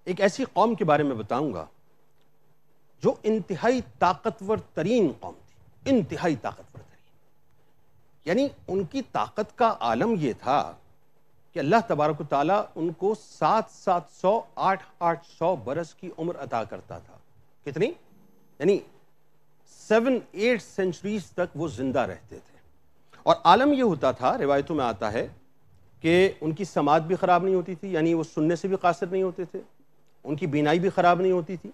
ایک ایسی قوم کے بارے میں بتاؤں گا جو انتہائی طاقتور ترین قوم تھی، انتہائی طاقتور ترین. یعنی ان کی طاقت کا عالم یہ تھا کہ اللہ تبارک و تعالیٰ ان کو 700 800 برس کی عمر عطا کرتا تھا. کتنی؟ یعنی 7-8 سینچریز تک وہ زندہ رہتے تھے. اور عالم یہ ہوتا تھا، روایتوں میں آتا ہے کہ ان کی سماعت بھی خراب نہیں ہوتی تھی، یعنی وہ سننے سے بھی قاصر نہیں ہوتے تھے، ان کی بینائی بھی خراب نہیں ہوتی تھی،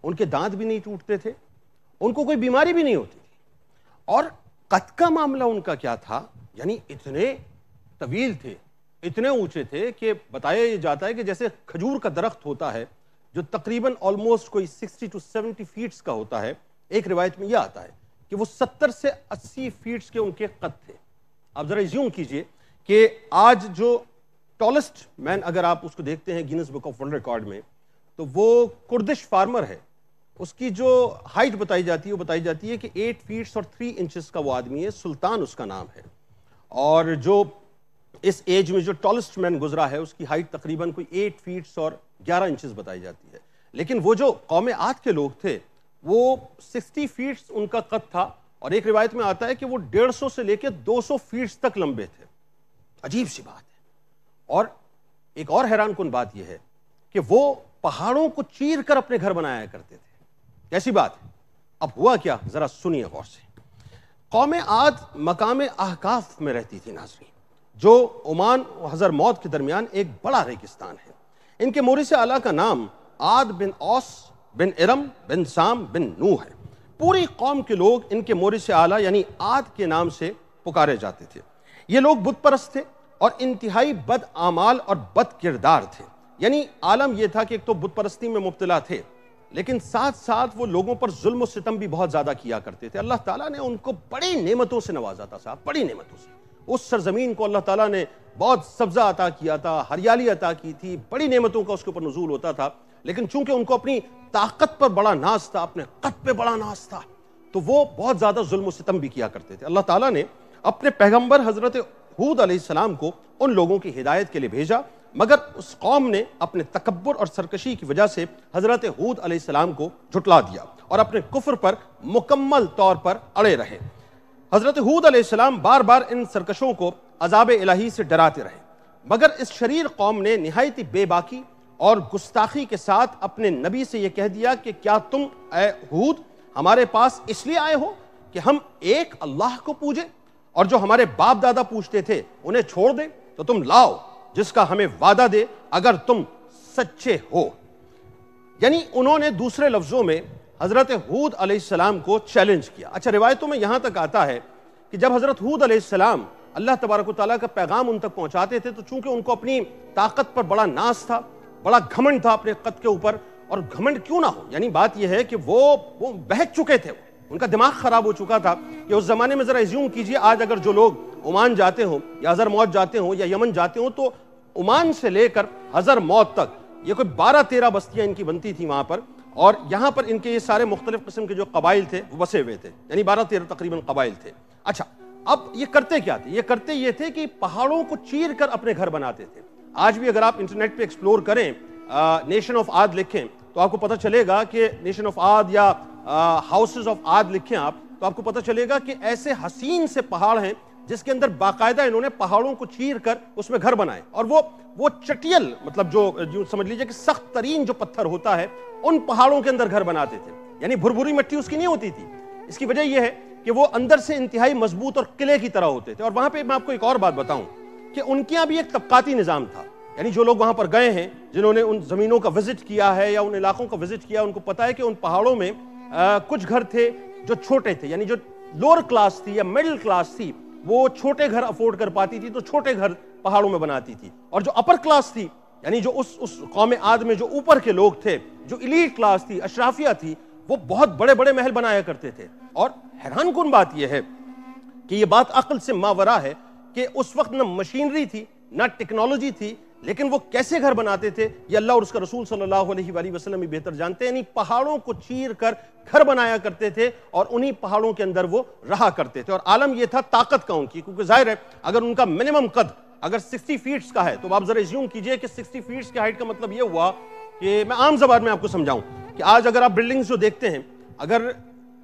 ان کے دانت بھی نہیں ٹوٹتے تھے، ان کو کوئی بیماری بھی نہیں ہوتی تھی. اور قد کا معاملہ ان کا کیا تھا، یعنی اتنے طویل تھے، اتنے اونچے تھے کہ بتایا جاتا ہے کہ جیسے کھجور کا درخت ہوتا ہے جو تقریباً آلموسٹ کوئی 60 to 70 فیٹس کا ہوتا ہے. ایک روایت میں یہ آتا ہے کہ وہ 70 سے 80 فیٹس کے ان کے قد تھے. آپ ذرا ایزیوم کیجئے کہ آج جو ٹالسٹ مین اگر آپ اس کو دیکھتے ہیں grains book of world record میں، تو وہ کردش فارمر ہے. اس کی جو ہائٹ بتائی جاتی ہے وہ بتائی جاتی ہے کہ 8 فیٹس اور 3 انچز کا وہ آدمی ہے. سلطان اس کا نام ہے. اور جو اس ایج میں جو ٹالسٹ مین گزرا ہے اس کی ہائٹ تقریباً کوئی 8 فیٹس اور 11 انچز بتائی جاتی ہے. لیکن وہ جو قوم عاد کے لوگ تھے وہ 60 فیٹس ان کا قد تھا، اور ایک روایت میں آتا ہے کہ وہ 150 سے لے کے 200 فیٹس تک لمبے تھے. عجیب سی بات ہے. اور ایک اور حیران کن بات یہ ہے کہ وہ پہاڑوں کو چیر کر اپنے گھر بنایا کرتے تھے. کیسی بات ہے؟ اب ہوا کیا ذرا سنیے غور سے. قوم عاد مقام احقاف میں رہتی تھی ناظرین، جو عمان و حضر موت کے درمیان ایک بڑا ریگستان ہے. ان کے مورث اعلیٰ کا نام عاد بن اوس بن ارم بن سام بن نوح ہے. پوری قوم کے لوگ ان کے مورث اعلیٰ یعنی عاد کے نام سے پکارے جاتے تھے. یہ لوگ بت پرست تھے اور انتہائی بد اعمال اور بد کردار تھے. یعنی عالم یہ تھا کہ ایک تو بت پرستی میں مبتلا تھے، لیکن ساتھ ساتھ وہ لوگوں پر ظلم و ستم بھی بہت زیادہ کیا کرتے تھے. اللہ تعالیٰ نے ان کو بڑی نعمتوں سے نوازا تھا صاحب، بڑی نعمتوں سے. اس سرزمین کو اللہ تعالیٰ نے بہت سبزہ عطا کیا تھا، ہریالی عطا کی تھی، بڑی نعمتوں کا اس کے اوپر نزول ہوتا تھا. لیکن چونکہ ان کو اپنی طاقت پر بڑا ناز تھا، اپنے قد پہ بڑا ناز تھا، تو وہ بہت زیادہ ظلم و ستم بھی کیا کرتے تھے. اللہ تعالیٰ نے اپنے پیغمبر حضرت ہود علیہ السلام کو ان لوگوں کی ہدایت کے لیے بھیجا، مگر اس قوم نے اپنے تکبر اور سرکشی کی وجہ سے حضرت ہود علیہ السلام کو جھٹلا دیا اور اپنے کفر پر مکمل طور پر اڑے رہے. حضرت ہود علیہ السلام بار بار ان سرکشوں کو عذاب الہی سے ڈراتے رہے، مگر اس شریر قوم نے نہایت بے باکی اور گستاخی کے ساتھ اپنے نبی سے یہ کہہ دیا کہ کیا تم اے ہود ہمارے پاس اس لیے آئے ہو کہ ہم ایک اللہ کو پوجیں، اور جو ہمارے باپ دادا پوچھتے تھے انہیں چھوڑ دیں؟ تو تم لاؤ جس کا ہمیں وعدہ دے اگر تم سچے ہو. یعنی انہوں نے دوسرے لفظوں میں حضرت ہود علیہ السلام کو چیلنج کیا. اچھا، روایتوں میں یہاں تک آتا ہے کہ جب حضرت ہود علیہ السلام اللہ تبارک و تعالیٰ کا پیغام ان تک پہنچاتے تھے تو چونکہ ان کو اپنی طاقت پر بڑا ناز تھا، بڑا گھمنڈ تھا اپنے قد کے اوپر. اور گھمنڈ کیوں نہ ہو، یعنی بات یہ ہے کہ وہ بہک چکے تھے، ان کا دماغ خراب ہو چکا تھا. کہ اس زمانے میں ذرا ایزیوم کیجئے آج اگر جو لوگ عمان جاتے ہوں یا حضر موت جاتے ہوں یا یمن جاتے ہوں، تو عمان سے لے کر حضر موت تک یہ کوئی 12-13 بستیاں ان کی بنتی تھیں وہاں پر، اور یہاں پر ان کے یہ سارے مختلف قسم کے جو قبائل تھے وہ بسے ہوئے تھے، یعنی 12-13 تقریباً قبائل تھے. اچھا، اب یہ کرتے کیا تھے؟ یہ کرتے یہ تھے کہ پہاڑوں کو چیر کر اپنے گھر بناتے تھے. آج بھی اگر آپ انٹرنیٹ پہ ایکسپلور کریں، نیشن آف عاد لکھیں تو آپ کو پتہ چلے گا کہ نیشن آف عاد یا ہاؤسز آف عاد لکھیں آپ تو آپ کو پتہ چلے گا کہ ایسے حسین سے پہاڑ ہیں جس کے اندر باقاعدہ انہوں نے پہاڑوں کو چیر کر اس میں گھر بنائے. اور وہ چٹیل مطلب جو سمجھ لیجئے کہ سخت ترین جو پتھر ہوتا ہے ان پہاڑوں کے اندر گھر بناتے تھے. یعنی بھربھری مٹی اس کی نہیں ہوتی تھی. اس کی وجہ یہ ہے کہ وہ اندر سے انتہائی مضبوط اور قلعے کی طرح ہوتے تھے. اور وہاں پہ میں آپ کو ایک اور بات بتاؤں کہ ان کے یہاں بھی ایک طبقاتی نظام تھا. یعنی جو لوگ وہاں پر گئے ہیں، جنہوں نے ان زمینوں کا وزٹ کیا ہے یا ان علاقوں کا وزٹ کیا، ان کو پتہ ہے کہ ان پہاڑوں میں کچھ گھر تھے جو چھوٹے تھے. یعنی جو لوور کلاس تھی یا مڈل کلاس تھی وہ چھوٹے گھر افورڈ کر پاتی تھی تو چھوٹے گھر پہاڑوں میں بناتی تھی. اور جو اپر کلاس تھی، یعنی جو اس قوم عاد میں جو اوپر کے لوگ تھے، جو ایلیٹ کلاس تھی، اشرافیہ تھی، وہ بہت بڑے بڑے محل بنایا کرتے تھے. اور حیران کن بات یہ ہے کہ یہ بات عقل سے ماورا ہے کہ اس وقت نہ مشینری تھی نہ ٹیکنالوجی تھی، لیکن وہ کیسے گھر بناتے تھے یہ اللہ اور اس کا رسول صلی اللہ علیہ وآلہ وسلم بھی بہتر جانتے ہیں. یعنی پہاڑوں کو چیر کر گھر بنایا کرتے تھے اور انہی پہاڑوں کے اندر وہ رہا کرتے تھے. اور عالم یہ تھا طاقت کا ان کی، کیونکہ ظاہر ہے اگر ان کا منیمم قد اگر 60 فیٹس کا ہے تو آپ ذرا ایزیوم کیجئے کہ 60 فیٹس کی ہائٹ کا مطلب یہ ہوا کہ میں عام زبان میں آپ کو سمجھاؤں کہ آج اگر آپ بلڈنگز جو دیکھتے ہیں، اگر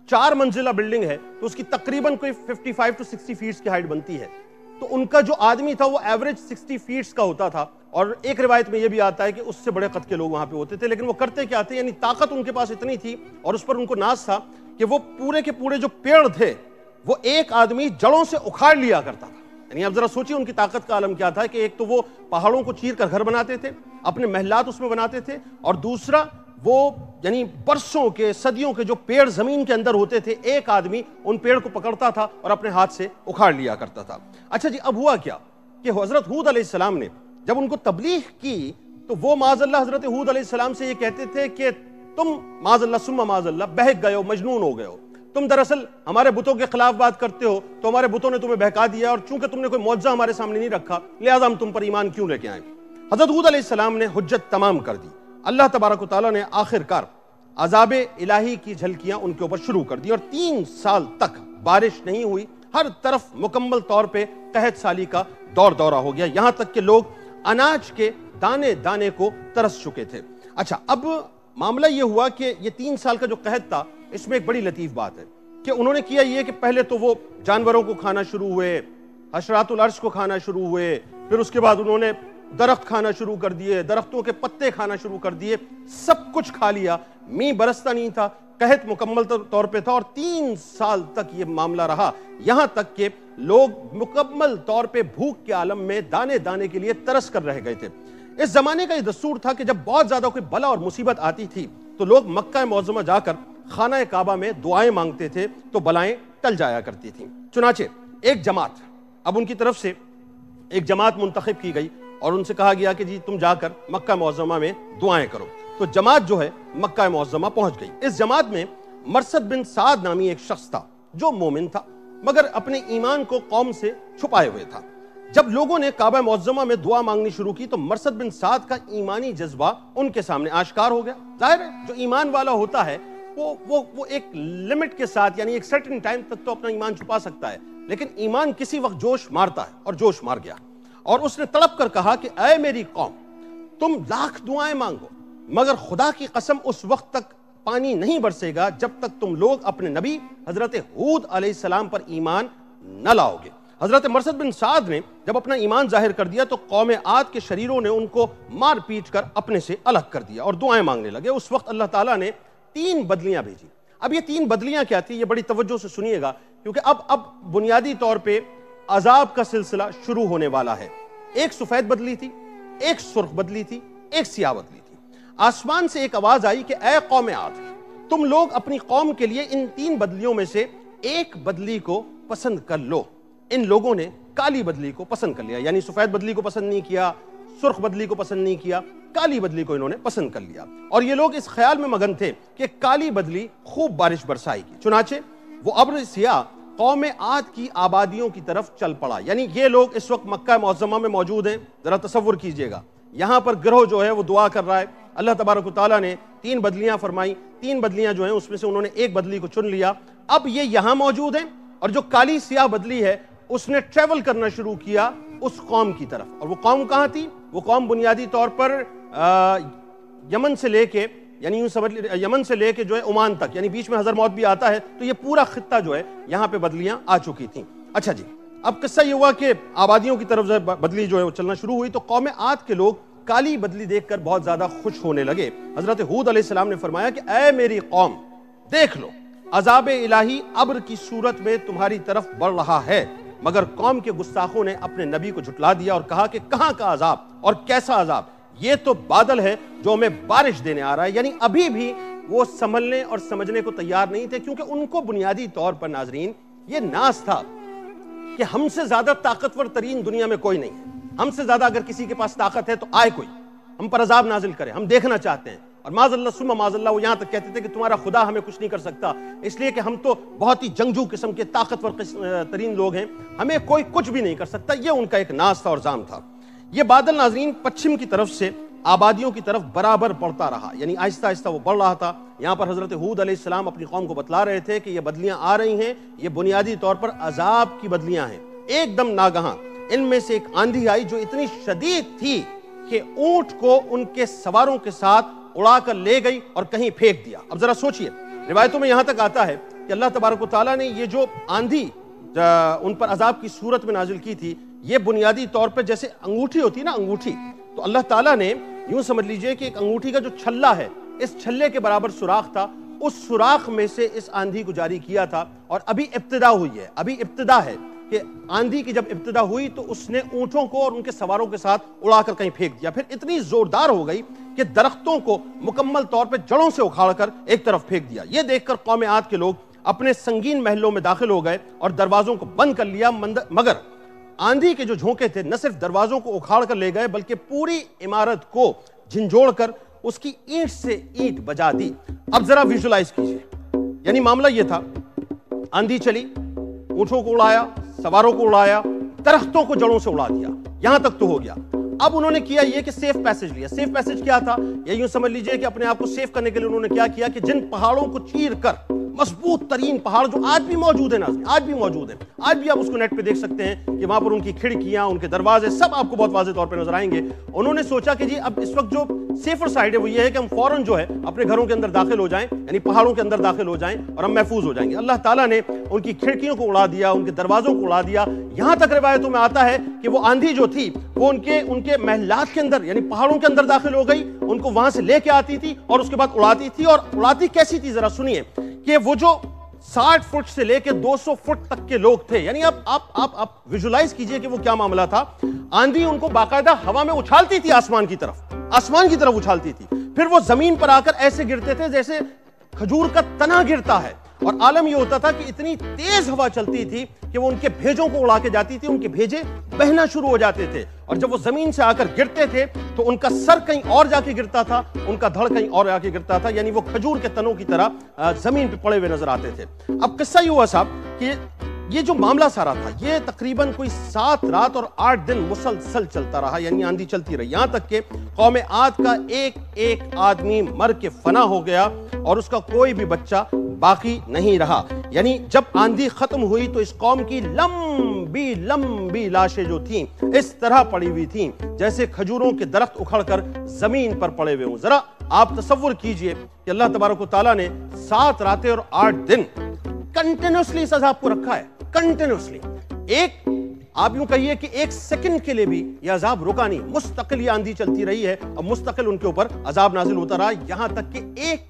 4 منزلہ بلڈنگ ہے تو اس کی تقریباً کوئی 55 to 60 فیٹس کی ہائٹ بنتی ہے، تو ان کا جو آدمی تھا وہ ایوریج 60 فیٹس کا ہوتا تھا، اور ایک روایت میں یہ بھی آتا ہے کہ اس سے بڑے قد کے لوگ وہاں پہ ہوتے تھے، لیکن وہ کرتے کیا تھے، یعنی طاقت ان کے پاس اتنی تھی اور اس پر ان کو ناز تھا کہ وہ پورے کے پورے جو پیڑ تھے وہ ایک آدمی جڑوں سے اکھاڑ لیا کرتا تھا۔ یعنی اب ذرا سوچیے ان کی طاقت کا عالم کیا تھا کہ ایک تو وہ پہاڑوں کو چیر کر گھر بناتے تھے، اپنے محلات اس میں بناتے تھے، اور دوسرا وہ یعنی برسوں کے صدیوں کے جو پیڑ زمین کے اندر ہوتے تھے، ایک آدمی ان پیڑ کو پکڑتا تھا اور اپنے ہاتھ سے اکھاڑ لیا کرتا تھا۔ اچھا جی، اب ہوا کیا کہ حضرت ہود علیہ السلام نے جب ان کو تبلیغ کی تو وہ معاذ اللہ حضرت ہود علیہ السلام سے یہ کہتے تھے کہ تم معاذ اللہ ثم معاذ اللہ بہک گئے ہو، مجنون ہو گئے ہو، تم دراصل ہمارے بتوں کے خلاف بات کرتے ہو، تو ہمارے بتوں نے تمہیں بہکا دیا، اور چونکہ تم نے کوئی معجزہ ہمارے سامنے نہیں رکھا لہٰذا ہم تم پر ایمان کیوں لے کے آئیں۔ حضرت ہود علیہ السلام نے حجت تمام کر دی، اللہ تبارک و تعالیٰ نے آخر کار عذاب الہی کی جھلکیاں ان کے اوپر شروع کر دی، اور 3 سال تک بارش نہیں ہوئی، ہر طرف مکمل طور پہ قحط سالی کا دور دورہ ہو گیا، یہاں تک کہ لوگ اناج کے دانے دانے کو ترس چکے تھے۔ اچھا، اب معاملہ یہ ہوا کہ یہ 3 سال کا جو قحط تھا، اس میں ایک بڑی لطیف بات ہے کہ انہوں نے کیا یہ کہ پہلے تو وہ جانوروں کو کھانا شروع ہوئے، حشرات الارض کو کھانا شروع ہوئے، پھر اس کے بعد انہوں نے درخت کھانا شروع کر دیے، درختوں کے پتے کھانا شروع کر دیے، سب کچھ کھا لیا، میਂہ برستا نہیں تھا، قحط مکمل طور پہ تھا، اور 3 سال تک یہ معاملہ رہا، یہاں تک کہ لوگ مکمل طور پہ بھوک کے عالم میں دانے دانے کے لیے ترس کر رہ گئے تھے۔ اس زمانے کا یہ دستور تھا کہ جب بہت زیادہ کوئی بلا اور مصیبت آتی تھی تو لوگ مکہ معظمہ جا کر خانہ کعبہ میں دعائیں مانگتے تھے تو بلائیں ٹل جایا کرتی تھیں۔ چنانچہ ایک جماعت، اب ان کی طرف سے ایک جماعت منتخب کی گئی اور ان سے کہا گیا کہ جی تم جا کر مکہ معظمہ میں دعائیں کرو، تو جماعت جو ہے مکہ معظمہ پہنچ گئی۔ اس جماعت میں مرثد بن سعد نامی ایک شخص تھا جو مومن تھا مگر اپنے ایمان کو قوم سے چھپائے ہوئے تھا۔ جب لوگوں نے کعبہ معظمہ میں دعا مانگنی شروع کی تو مرثد بن سعد کا ایمانی جذبہ ان کے سامنے آشکار ہو گیا۔ ظاہر ہے جو ایمان والا ہوتا ہے وہ ایک لمٹ کے ساتھ، یعنی ایک سرٹن ٹائم تک تو اپنا ایمان چھپا سکتا ہے، لیکن ایمان کسی وقت جوش مارتا ہے، اور جوش مار گیا، اور اس نے تڑپ کر کہا کہ اے میری قوم، تم لاکھ دعائیں مانگو مگر خدا کی قسم اس وقت تک پانی نہیں برسے گا جب تک تم لوگ اپنے نبی حضرت ہود علیہ السلام پر ایمان نہ لاؤ گے۔ حضرت مرثد بن سعد نے جب اپنا ایمان ظاہر کر دیا تو قوم عاد کے شریروں نے ان کو مار پیٹ کر اپنے سے الگ کر دیا اور دعائیں مانگنے لگے۔ اس وقت اللہ تعالیٰ نے 3 بدلیاں بھیجی۔ اب یہ 3 بدلیاں کیا تھی، یہ بڑی توجہ سے سنیے گا، کیونکہ اب بنیادی طور پہ عذاب کا سلسلہ شروع ہونے والا ہے۔ ایک سفید بدلی تھی، ایک سرخ بدلی تھی، ایک سیاہ بدلی تھی۔ آسمان سے ایک آواز آئی کہ اے قوم عاد، تم لوگ اپنی قوم کے لیے ان 3 بدلیوں میں سے ایک بدلی کو پسند کر لو۔ ان لوگوں نے کالی بدلی کو پسند کر لیا، یعنی سفید بدلی کو پسند نہیں کیا، سرخ بدلی کو پسند نہیں کیا، کالی بدلی کو انہوں نے پسند کر لیا، اور یہ لوگ اس خیال میں مگن تھے کہ کالی بدلی خوب بارش برسائے گی۔ چنانچہ وہ ابر سیاہ قوم عاد کی آبادیوں کی طرف چل پڑا۔ یعنی یہ لوگ اس وقت مکہ معظمہ میں موجود ہیں، ذرا تصور کیجئے گا، یہاں پر گروہ جو ہے وہ دعا کر رہا ہے، اللہ تبارک و تعالیٰ نے 3 بدلیاں فرمائی، 3 بدلیاں جو ہیں اس میں سے انہوں نے ایک بدلی کو چن لیا۔ اب یہ یہاں موجود ہیں، اور جو کالی سیاہ بدلی ہے اس نے ٹریول کرنا شروع کیا اس قوم کی طرف، اور وہ قوم کہاں تھی؟ وہ قوم بنیادی طور پر یمن سے لے کے، یعنی یوں سمجھ یمن سے لے کے جو ہے عمان تک، یعنی بیچ میں حضرموت بھی آتا ہے، تو یہ پورا خطہ جو ہے یہاں پہ بدلیاں آ چکی تھیں۔ اچھا جی، اب قصہ یہ ہوا کہ آبادیوں کی طرف بدلی جو ہے وہ چلنا شروع ہوئی، تو قوم عاد کے لوگ کالی بدلی دیکھ کر بہت زیادہ خوش ہونے لگے۔ حضرت ہود علیہ السلام نے فرمایا کہ اے میری قوم، دیکھ لو عذاب الہی ابر کی صورت میں تمہاری طرف بڑھ رہا ہے، مگر قوم کے گستاخوں نے اپنے نبی کو جھٹلا دیا اور کہا کہ کہاں کا عذاب اور کیسا عذاب، یہ تو بادل ہے جو ہمیں بارش دینے آ رہا ہے۔ یعنی ابھی بھی وہ سنبھلنے اور سمجھنے کو تیار نہیں تھے، کیونکہ ان کو بنیادی طور پر ناظرین یہ ناز تھا کہ ہم سے زیادہ طاقتور ترین دنیا میں کوئی نہیں ہے، ہم سے زیادہ اگر کسی کے پاس طاقت ہے تو آئے کوئی ہم پر عذاب نازل کرے، ہم دیکھنا چاہتے ہیں۔ اور معاذ اللہ ثم معاذ اللہ، وہ یہاں تک کہتے تھے کہ تمہارا خدا ہمیں کچھ نہیں کر سکتا، اس لیے کہ ہم تو بہت ہی جنگجو قسم کے طاقتور ترین لوگ ہیں، ہمیں کوئی کچھ بھی نہیں کر سکتا۔ یہ ان کا ایک ناز تھا اور زام تھا۔ یہ بادل ناظرین پچھم کی طرف سے آبادیوں کی طرف برابر بڑھتا رہا، یعنی آہستہ آہستہ وہ بڑھ رہا تھا۔ یہاں پر حضرت ہود علیہ السلام اپنی قوم کو بتلا رہے تھے کہ یہ بدلیاں آ رہی ہیں، یہ بنیادی طور پر عذاب کی بدلیاں ہیں۔ ایک دم ناگہاں ان میں سے ایک آندھی آئی جو اتنی شدید تھی کہ اونٹ کو ان کے سواروں کے ساتھ اڑا کر لے گئی اور کہیں پھینک دیا۔ اب ذرا سوچئے، روایتوں میں یہاں تک آتا ہے کہ اللہ تبارک و تعالیٰ نے یہ جو آندھی ان پر عذاب کی صورت میں نازل کی تھی، یہ بنیادی طور پہ جیسے انگوٹھی ہوتی ہے نا، انگوٹھی، تو اللہ تعالیٰ نے یوں سمجھ لیجئے کہ ایک انگوٹھی کا جو چھلا ہے، اس چھلے کے برابر سوراخ تھا، اس سوراخ میں سے اس آندھی کو جاری کیا تھا، اور ابھی ابتدا ہوئی ہے، ابھی ابتدا ہے کہ آندھی کی جب ابتدا ہوئی تو اس نے اونٹوں کو اور ان کے سواروں کے ساتھ اڑا کر کہیں پھینک دیا، پھر اتنی زوردار ہو گئی کہ درختوں کو مکمل طور پہ جڑوں سے اکھاڑ کر ایک طرف پھینک دیا۔ یہ دیکھ کر قوم عاد کے لوگ اپنے سنگین محلوں میں داخل ہو گئے اور دروازوں کو بند کر لیا، مگر آندھی کے جو جھونکے تھے نہ صرف دروازوں کو اکھاڑ کر لے گئے بلکہ پوری عمارت کو جھنجھوڑ کر اس کی اینٹ سے اینٹ بجا دی۔ اب ذرا ویژولائز کیجئے، یعنی معاملہ یہ تھا، آندھی چلی، اونٹوں کو اڑایا، سواروں کو اڑایا، درختوں کو جڑوں سے اڑا دیا، یہاں تک تو ہو گیا۔ اب انہوں نے کیا یہ کہ سیف پیسج لیا۔ سیف پیسج کیا تھا؟ یہ یوں سمجھ لیجئے کہ اپنے آپ کو سیف کرنے کے لیے انہوں نے کیا کیا کہ جن پہاڑوں کو چیر کر، مضبوط ترین پہاڑ جو آج بھی موجود ہیں، ناظرین آج بھی موجود ہیں، آج بھی آپ اس کو نیٹ پہ دیکھ سکتے ہیں کہ وہاں پر ان کی کھڑکیاں، ان کے دروازے سب آپ کو بہت واضح طور پہ نظر آئیں گے۔ انہوں نے سوچا کہ جی اب اس وقت جو سیفر سائیڈ ہے وہ یہ ہے کہ ہم فوراً جو ہے اپنے گھروں کے اندر داخل ہو جائیں، یعنی پہاڑوں کے اندر داخل ہو جائیں اور ہم محفوظ ہو جائیں گے۔ اللہ تعالیٰ نے ان کی کھڑکیوں کو اڑا دیا، ان کے دروازوں کو اڑا دیا، یہاں تک روایتوں میں آتا ہے کہ وہ آندھی جو تھی وہ ان کے محلات کے اندر یعنی پہاڑوں کے اندر داخل ہو گئی، ان کو وہاں سے لے کے آتی تھی اور اس کے بعد اڑاتی تھی۔ اور اڑاتی کیسی تھی ذرا سنیے کہ وہ جو 60 فٹ سے لے کے 200 فٹ تک کے لوگ تھے، یعنی آپ ویژولائز کیجئے کہ وہ کیا معاملہ تھا۔ آندھی ان کو باقاعدہ ہوا میں اچھالتی تھی، آسمان کی طرف اچھالتی تھی، پھر وہ زمین پر آ کر ایسے گرتے تھے جیسے کھجور کا تنا گرتا ہے، اور عالم یہ ہوتا تھا کہ اتنی تیز ہوا چلتی تھی کہ وہ ان کے بھیجوں کو اڑا کے جاتی تھی، ان کے بھیجے بہنا شروع ہو جاتے تھے، اور جب وہ زمین سے آ کر گرتے تھے تو ان کا سر کہیں اور جا کے گرتا تھا، ان کا دھڑ کہیں اور جا کے گرتا تھا، یعنی وہ کھجور کے تنوں کی طرح زمین پہ پڑے ہوئے نظر آتے تھے۔ اب قصہ یہ ہوا صاحب کہ یہ جو معاملہ سارا تھا یہ تقریباً کوئی 7 رات اور 8 دن مسلسل چلتا رہا، یعنی آندھی چلتی رہی، یہاں تک کہ قوم عاد کا ایک آدمی مر کے فنا ہو گیا اور اس کا کوئی بھی بچہ باقی نہیں رہا۔ یعنی جب آندھی ختم ہوئی تو اس قوم کی لمبی لاشیں جو تھیں اس طرح پڑی ہوئی تھیں جیسے کھجوروں کے درخت اکھڑ کر زمین پر پڑے ہوئے ہوں۔ ذرا آپ تصور کیجئے کہ اللہ تبارک و تعالیٰ نے 7 راتیں اور 8 دن کنٹینیوسلی اس عذاب کو رکھا ہے، کنٹینیوسلی۔ آپ یوں کہیے کہ 1 سیکنڈ کے لیے بھی یہ عذاب رکا نہیں، مستقل یہ آندھی چلتی رہی ہے اور مستقل ان کے اوپر عذاب نازل ہوتا رہا، یہاں تک کہ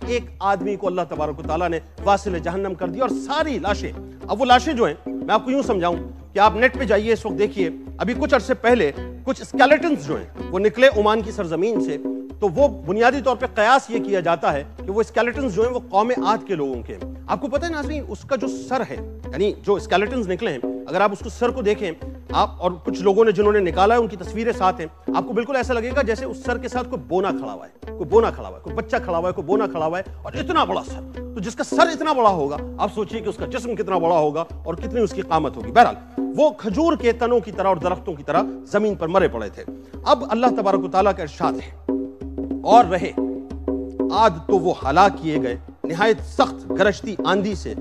ایک آدمی کو اللہ تبارک و تعالیٰ نے واصل جہنم کر دیا، اور ساری لاشیں۔ اب وہ لاشیں جو ہیں میں آپ کو یوں سمجھاؤں کہ آپ نیٹ پہ جائیے اس وقت دیکھیے، ابھی کچھ عرصے پہلے کچھ اسکیلیٹنز جو ہیں وہ نکلے عمان کی سرزمین سے، تو وہ بنیادی طور پہ قیاس یہ کیا جاتا ہے کہ وہ اسکیلیٹنز جو ہیں وہ قوم عاد کے لوگوں کے ہیں۔ آپ کو پتہ ہے ناظرین اس کا جو سر ہے، یعنی جو اسکیلیٹنز نکلے ہیں، اگر آپ اس کو سر کو دیکھیں آپ، اور کچھ لوگوں نے جنہوں نے نکالا ہے ان کی تصویریں ساتھ ہیں، آپ کو بالکل ایسا لگے گا جیسے اس سر کے ساتھ کوئی بونا کھڑا ہوا ہے، کوئی بچہ کھڑا ہوا ہے، کوئی بونا کھڑا ہوا ہے، اور اتنا بڑا سر۔ تو جس کا سر اتنا بڑا ہوگا آپ سوچئے کہ اس کا جسم کتنا بڑا ہوگا اور کتنی اس کی قامت ہوگی۔ بہرحال وہ کھجور کے تنوں کی طرح اور درختوں کی طرح زمین پر مرے پڑے تھے۔ اب اللہ تبارک و تعالیٰ کا ارشاد ہے، اور رہے عاد تو وہ ہلاک کیے گئے، نہایت سخت گرجتی آندھی سے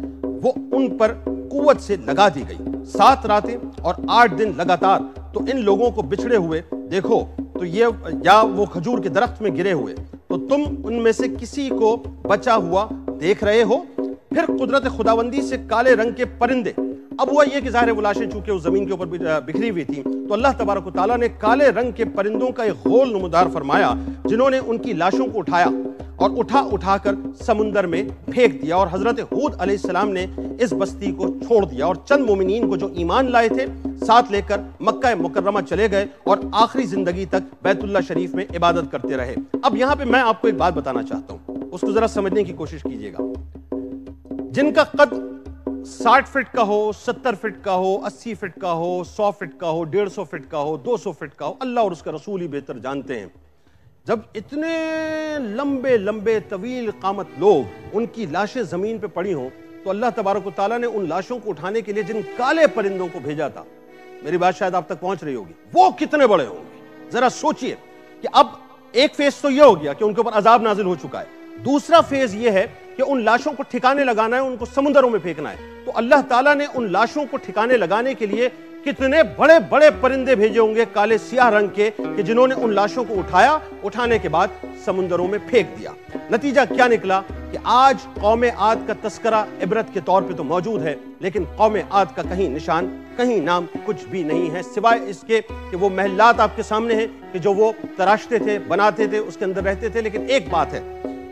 وہ ان پر قوت سے لگا دی گئی، 7 راتیں اور 8 دن لگاتار تو ان لوگوں کو بچھڑے ہوئے دیکھو، تو یہ یا وہ کھجور کے درخت میں گرے ہوئے، تو تم ان میں سے کسی کو بچا ہوا دیکھ رہے ہو؟ پھر قدرت خداوندی سے کالے رنگ کے پرندے۔ اب ہوا یہ کہ ظاہر وہ لاشیں چونکہ اس زمین کے اوپر بکھری ہوئی تھیں، تو اللہ تبارک و تعالیٰ نے کالے رنگ کے پرندوں کا ایک غول نمودار فرمایا، جنہوں نے ان کی لاشوں کو اٹھایا اور اٹھا کر سمندر میں پھینک دیا، اور حضرت ہود علیہ السلام نے اس بستی کو چھوڑ دیا، اور چند مومنین کو جو ایمان لائے تھے ساتھ لے کر مکہ مکرمہ چلے گئے اور آخری زندگی تک بیت اللہ شریف میں عبادت کرتے رہے۔ اب یہاں پہ میں آپ کو ایک بات بتانا چاہتا ہوں، اس کو ذرا سمجھنے کی کوشش کیجیے گا۔ جن کا قد 60 فٹ کا ہو، 70 فٹ کا ہو، 80 فٹ کا ہو، 100 فٹ کا ہو، 150 فٹ کا ہو، 200 فٹ کا ہو، اللہ اور اس کا رسول ہی بہتر جانتے ہیں، جب اتنے لمبے طویل قامت لوگ ان کی لاشیں زمین پہ پڑی ہوں، تو اللہ تبارک و تعالیٰ نے ان لاشوں کو اٹھانے کے لیے جن کالے پرندوں کو بھیجا تھا، میری بات شاید آپ تک پہنچ رہی ہوگی، وہ کتنے بڑے ہوں گے۔ ذرا سوچئے کہ اب ایک فیز تو یہ ہو گیا کہ ان کے اوپر عذاب نازل ہو چکا ہے، دوسرا فیز یہ ہے کہ ان لاشوں کو ٹھکانے لگانا ہے، ان کو سمندروں میں پھینکنا ہے۔ تو اللہ تعالیٰ نے ان لاشوں کو ٹھکانے لگانے کے لیے کتنے بڑے بڑے پرندے بھیجے ہوں گے کالے سیاہ رنگ کے کہ جنہوں نے ان لاشوں کو اٹھایا، اٹھانے کے بعد سمندروں میں پھینک دیا۔ نتیجہ کیا نکلا کہ آج قوم عاد کا تذکرہ عبرت کے طور پہ تو موجود ہے، لیکن قوم عاد کا کہیں نشان، کہیں نام، کچھ بھی نہیں ہے، سوائے اس کے کہ وہ محلات آپ کے سامنے ہیں کہ جو وہ تراشتے تھے، بناتے تھے، اس کے اندر رہتے تھے۔ لیکن ایک بات ہے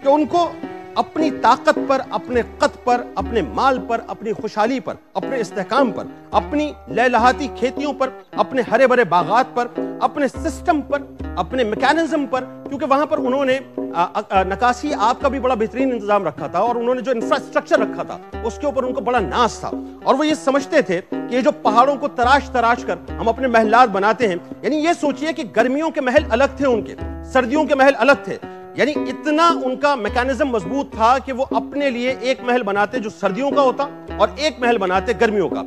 کہ ان کو اپنی طاقت پر، اپنے قد پر، اپنے مال پر، اپنی خوشحالی پر، اپنے استحکام پر، اپنی لہلہاتی کھیتیوں پر، اپنے ہرے بھرے باغات پر، اپنے سسٹم پر، اپنے میکانزم پر، کیونکہ وہاں پر انہوں نے نکاسی آب کا بھی بڑا بہترین انتظام رکھا تھا، اور انہوں نے جو انفراسٹرکچر رکھا تھا اس کے اوپر ان کو بڑا ناز تھا، اور وہ یہ سمجھتے تھے کہ یہ جو پہاڑوں کو تراش کر ہم اپنے محلات بناتے ہیں، یعنی یہ سوچئے کہ گرمیوں کے محل الگ تھے، ان کے سردیوں کے محل الگ تھے، یعنی اتنا ان کا میکانزم مضبوط تھا کہ وہ اپنے لیے ایک محل بناتے جو سردیوں کا ہوتا اور ایک محل بناتے گرمیوں کا۔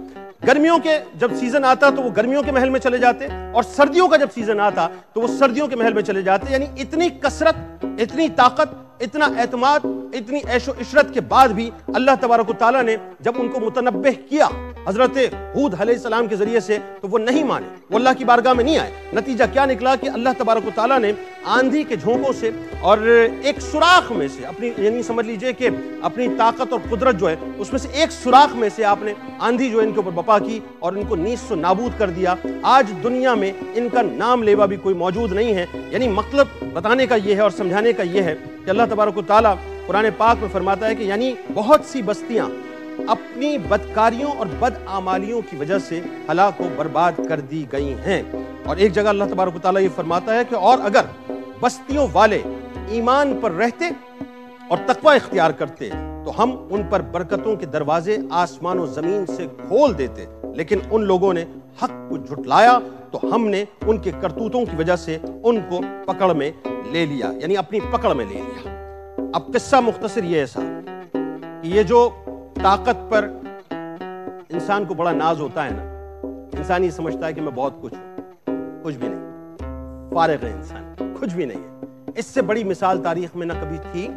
گرمیوں کے جب سیزن آتا تو وہ گرمیوں کے محل میں چلے جاتے، اور سردیوں کا جب سیزن آتا تو وہ سردیوں کے محل میں چلے جاتے۔ یعنی اتنی کثرت، اتنی طاقت، اتنا اعتماد، اتنی عیش و عشرت کے بعد بھی اللہ تبارک و تعالیٰ نے جب ان کو متنبہ کیا حضرت ہود علیہ السلام کے ذریعے سے تو وہ نہیں مانے، وہ اللہ کی بارگاہ میں نہیں آئے۔ نتیجہ کیا نکلا کہ اللہ تبارک و تعالیٰ نے آندھی کے جھونکوں سے اور ایک سوراخ میں سے اپنی، یعنی سمجھ لیجئے کہ اپنی طاقت اور قدرت جو ہے اس میں سے ایک سوراخ میں سے آپ نے آندھی جو ہے ان کے اوپر بپا کی اور ان کو نیست و نابود کر دیا۔ آج دنیا میں ان کا نام لیوا بھی کوئی موجود نہیں ہے۔ یعنی مطلب بتانے کا یہ ہے اور سمجھانے کا یہ ہے کہ اللہ تبارک و تعالیٰ قرآن پاک میں فرماتا ہے کہ یعنی بہت سی بستیاں اپنی بدکاریوں اور بدعمالیوں کی وجہ سے ہلاک و برباد کر دی گئی ہیں۔ اور ایک جگہ اللہ تبارک و تعالیٰ یہ فرماتا ہے کہ اور اگر بستیوں والے ایمان پر رہتے اور تقوی اختیار کرتے تو ہم ان پر برکتوں کے دروازے آسمان و زمین سے کھول دیتے، لیکن ان لوگوں نے حق کو جھٹلایا تو ہم نے ان کے کرتوتوں کی وجہ سے ان کو پکڑ میں لے لیا، یعنی اپنی پکڑ میں لے لیا۔ اب قصہ مختصر یہ ایسا کہ یہ جو طاقت پر انسان کو بڑا ناز ہوتا ہے نا، انسان یہ سمجھتا ہے کہ میں بہت کچھ ہوں، کچھ بھی نہیں، فارغ ہے انسان، کچھ بھی نہیں ہے۔ اس سے بڑی مثال تاریخ میں نہ کبھی تھی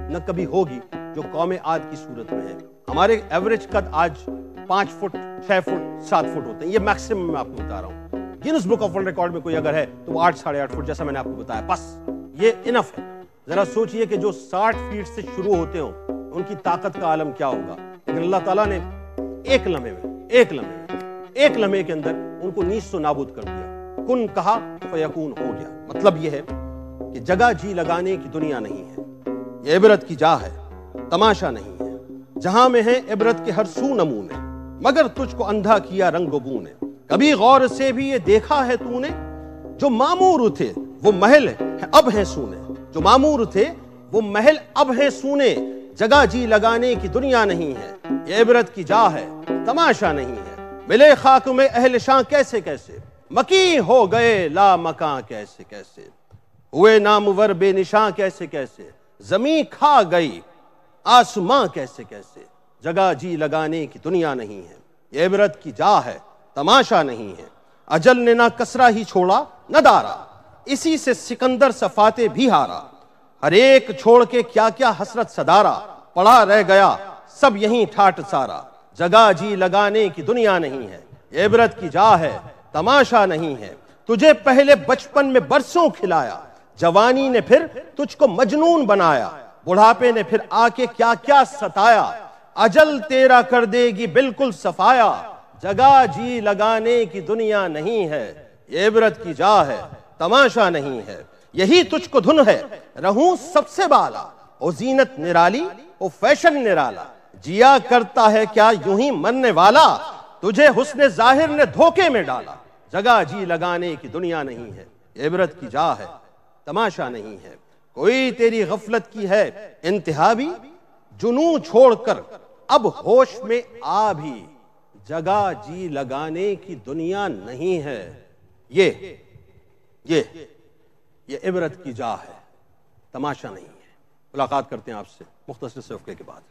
نہ کبھی ہوگی جو قوم عاد کی صورت میں ہے۔ ہمارے ایوریج قد آج 5 فٹ، 6 فٹ، 7 فٹ ہوتے ہیں، یہ میکسیمم میں آپ کو بتا رہا ہوں۔ Grains book of world record میں کوئی اگر ہے تو وہ 8 ساڑھے 8 فٹ، جیسا میں نے آپ کو بتایا، بس یہ انف ہے۔ ذرا سوچئے کہ جو 60 فیٹ سے شروع ہوتے ہوں ان کی طاقت کا عالم کیا ہوگا، لیکن اللہ تعالیٰ نے ایک لمحے کے اندر ان کو نیست و نابود کر دیا۔ کن کہا فیکون ہو گیا۔ مطلب یہ ہے کہ جگہ جی لگانے کی دنیا نہیں ہے، یہ عبرت کی جا ہے، تماشا نہیں ہے۔ جہاں میں ہے عبرت کے ہر سو نمونے، مگر تجھ کو اندھا کیا رنگ و بو نے۔ کبھی غور سے بھی یہ دیکھا ہے تو نے، جو معمور تھے وہ محل اب ہیں سونے، جو معمور تھے وہ محل اب ہیں سونے۔ جگہ جی لگانے کی دنیا نہیں ہے، یہ عبرت کی جا ہے، تماشا نہیں ہے۔ ملے خاک میں اہل شاں کیسے کیسے، مکی ہو گئے لا مکاں کیسے کیسے۔ ہوئے نامور بے نشاں کیسے کیسے، زمین کھا گئی آسماں کیسے کیسے۔ جگہ جی لگانے کی دنیا نہیں ہے، یہ عبرت کی جا ہے، تماشا نہیں ہے۔ اجل نے نہ کسرا ہی چھوڑا نہ دارا، اسی سے سکندر صفاتے بھی ہارا۔ ہر ایک چھوڑ کے کیا کیا حسرت صدارا، پڑا رہ گیا سب یہیں ٹھاٹ سارا۔ جگہ جی لگانے کی دنیا نہیں ہے، یہ عبرت کی جا ہے، تماشا نہیں ہے۔ تجھے پہلے بچپن میں برسوں کھلایا، جوانی نے پھر تجھ کو مجنون بنایا، بڑھاپے نے پھر آ کے کیا کیا ستایا۔ اجل تیرا کر دے گی بالکل صفایا، جگہ جی لگانے کی دنیا نہیں ہے، یہ عبرت کی جا ہے، تماشا نہیں ہے۔ یہی تجھ کو دھن ہے رہوں سب سے بالا، او زینت نرالی او فیشن نرالا۔ جیا کرتا ہے کیا یوں ہی مرنے والا، تجھے حسن ظاہر نے دھوکے میں ڈالا۔ جگہ جی لگانے کی دنیا نہیں ہے، یہ عبرت کی جا ہے، تماشا نہیں ہے۔ کوئی تیری غفلت کی ہے انتہا بھی، جنوں چھوڑ کر اب ہوش میں آ بھی۔ جگہ جی لگانے کی دنیا نہیں ہے، یہ عبرت کی جا ہے، تماشا نہیں ہے۔ ملاقات کرتے ہیں آپ سے مختصر سے وقفے کے بعد۔